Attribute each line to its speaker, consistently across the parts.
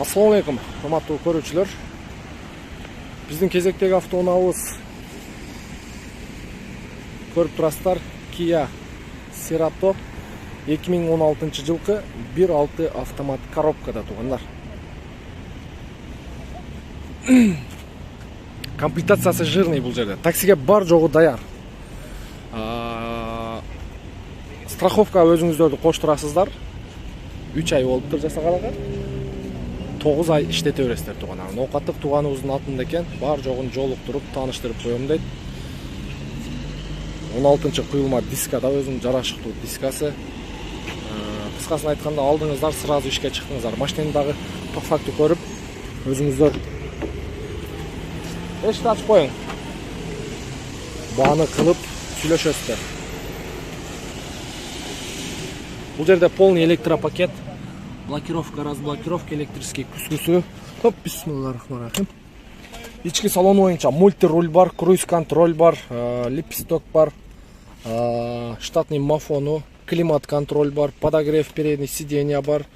Speaker 1: Assalamu алейкум, урматтуу көрүүчүлөр. Биздин кезектеги автоунаабыз көрүп турасыздар, Kia Cerato 2016 жылкы 1.6 автомат коробкада тугандар. Комплектациясы жирный бул жерде. Таксиге бар жогу даяр. Страховка өзүңүздөрдү коштурасыздар. 3 ай болуптур жасаганга. 9 ай иштете бересиздер туган. Ноокаттык туганыбыздын атында экен. Бар жогун жолуктуруп, тааныштырып коем дейт. 16-чы куюлма дискада өзүнүн жарашыктуу дискасы. Кыскасын айтканда алдыңыздар, сразу ишке чыктыңыздар. Машинени дагы по факту көрүп, өзүңүздөр эшикти ачып коюң. Бааны кылып сүйлөшөсүздөр. Бул жерде полный электропакет. Блокировка, разблокировка, электрический күскүсү. Топ, бисмиллахиррахманиррахим. Ички салон боюнча мульти-руль бар, круиз-контроль бар, липсток бар, штатный мафону, климат-контроль бар, подогрев передний сиденья бар,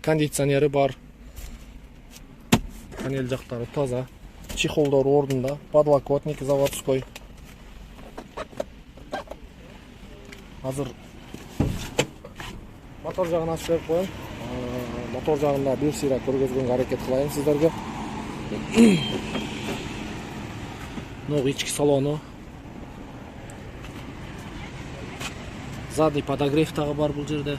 Speaker 1: кондиционери бар. Панель жактары таза, чехолдору ордунда, подлокотник заводской. Азыр мотор жагын ачып берип коем. Мотор жагында бир сыйра көргөзгөнгө аракет кылайын сиздерге. Новый ички салону. Задний подогрев дагы бар бул жерде.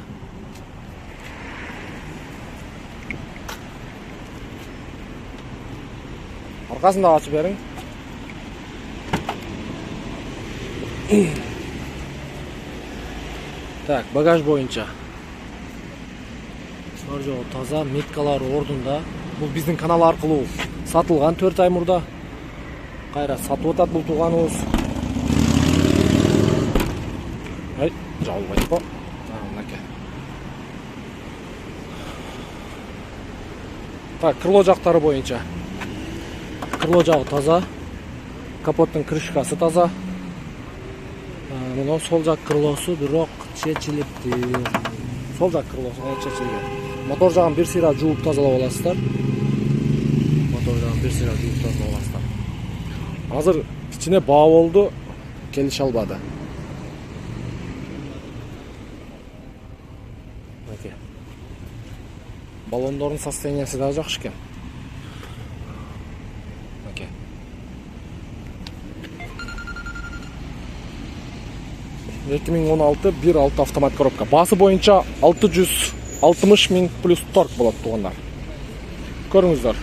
Speaker 1: Аркасын да ачып бериң. Так, багаж боюнча бар жогу таза, меткалары ордунда. Бул биздин канал аркылуу сатылган 4 ай мурда. Кайра сатып атат бул тууганыбыз. Ай, жалбайт го. Мынакей. Так, крыло жактары боюнча. Крыло жагы таза. Капоттун крышкасы таза. Мына сол жак крылосу бирок чечилипти. Сол жак крылосу чечилген. Мотор жагын бир сыйра жууп тазалап аласыздар. Азыр кичине баа болду, келише албады. Мынакей. Баллондордун состояниясы да жакшы экен. Мынакей. Эки миң 16 1.6 автомат коробка. Баасы боюнча 660 000 плюс торг болот тугандар. Көрүңүздөр.